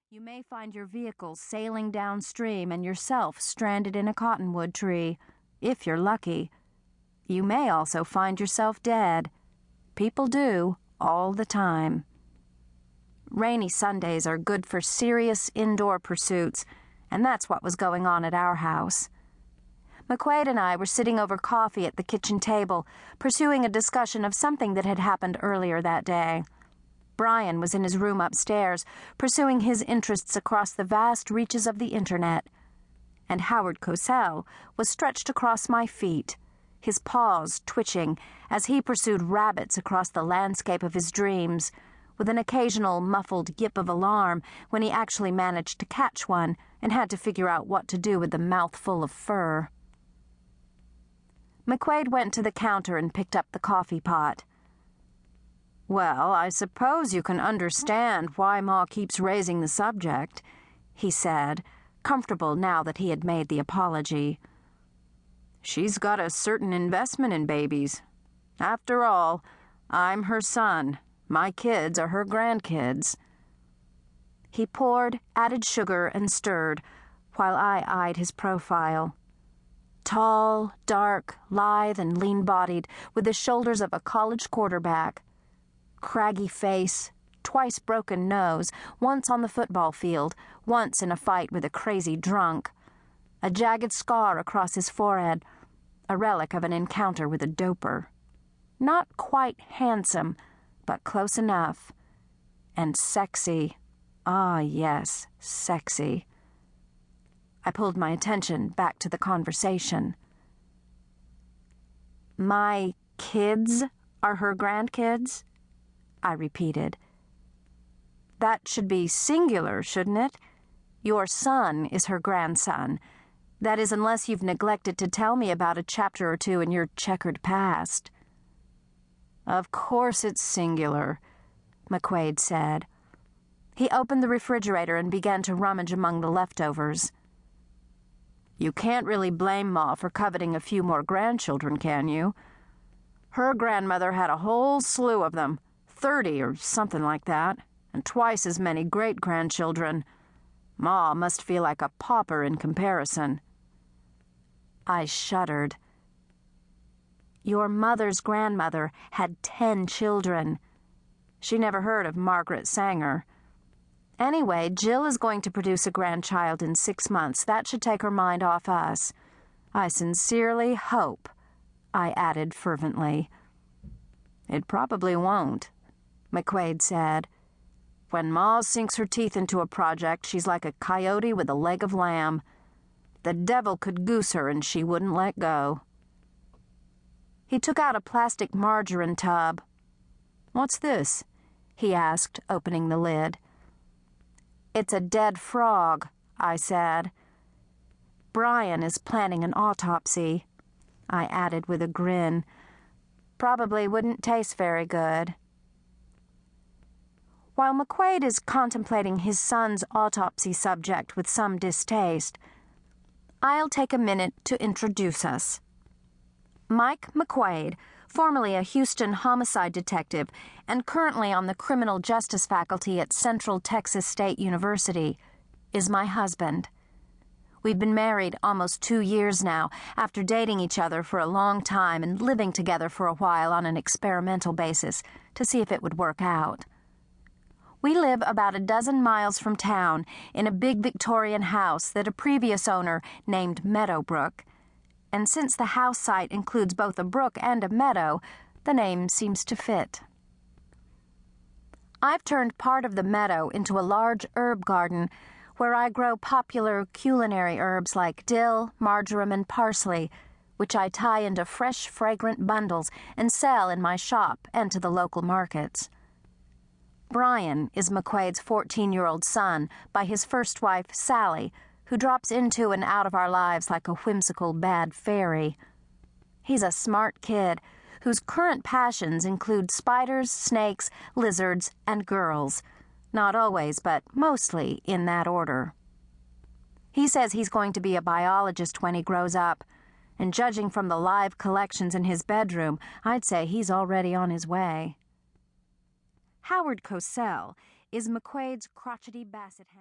You may find your vehicle sailing downstream and yourself stranded in a cottonwood tree, if you're lucky. You may also find yourself dead. People do, all the time. Rainy Sundays are good for serious indoor pursuits, and that's what was going on at our house. McQuaid and I were sitting over coffee at the kitchen table, pursuing a discussion of something that had happened earlier that day. Brian was in his room upstairs, pursuing his interests across the vast reaches of the internet. And Howard Cosell was stretched across my feet, his paws twitching as he pursued rabbits across the landscape of his dreams, with an occasional muffled yip of alarm when he actually managed to catch one and had to figure out what to do with the mouthful of fur. McQuaid went to the counter and picked up the coffee pot. "Well, I suppose you can understand why Ma keeps raising the subject," he said, comfortable now that he had made the apology. "She's got a certain investment in babies. After all, I'm her son. My kids are her grandkids." He poured, added sugar, and stirred, while I eyed his profile. Tall, dark, lithe, and lean-bodied, with the shoulders of a college quarterback. Craggy face, twice broken nose, once on the football field, once in a fight with a crazy drunk. A jagged scar across his forehead, a relic of an encounter with a doper. Not quite handsome, but close enough. And sexy. Ah, yes, sexy. I pulled my attention back to the conversation. "My kids are her grandkids?" I repeated. "That should be singular, shouldn't it? Your son is her grandson. That is, unless you've neglected to tell me about a chapter or two in your checkered past." "Of course it's singular," McQuaid said. He opened the refrigerator and began to rummage among the leftovers. "You can't really blame Ma for coveting a few more grandchildren, can you? Her grandmother had a whole slew of them, 30 or something like that, and twice as many great-grandchildren. Ma must feel like a pauper in comparison." I shuddered. Your mother's grandmother had 10 children. She never heard of Margaret Sanger. Anyway, Jill is going to produce a grandchild in 6 months. That should take her mind off us. I sincerely hope, I added fervently. "It probably won't," McQuaid said. "When Ma sinks her teeth into a project, she's like a coyote with a leg of lamb. The devil could goose her and she wouldn't let go." He took out a plastic margarine tub. "What's this?" he asked, opening the lid. "It's a dead frog," I said. "Brian is planning an autopsy," I added with a grin. "Probably wouldn't taste very good." While McQuaid is contemplating his son's autopsy subject with some distaste, I'll take a minute to introduce us. Mike McQuaid, formerly a Houston homicide detective and currently on the criminal justice faculty at Central Texas State University, is my husband. We've been married almost 2 years now, after dating each other for a long time and living together for a while on an experimental basis to see if it would work out. We live about a dozen miles from town in a big Victorian house that a previous owner named Meadowbrook, and since the house site includes both a brook and a meadow, the name seems to fit. I've turned part of the meadow into a large herb garden where I grow popular culinary herbs like dill, marjoram, and parsley, which I tie into fresh, fragrant bundles and sell in my shop and to the local markets. Brian is McQuaid's 14-year-old son by his first wife, Sally, who drops into and out of our lives like a whimsical bad fairy. He's a smart kid whose current passions include spiders, snakes, lizards, and girls. Not always, but mostly in that order. He says he's going to be a biologist when he grows up, and judging from the live collections in his bedroom, I'd say he's already on his way. Howard Cosell is McQuaid's crotchety basset hound.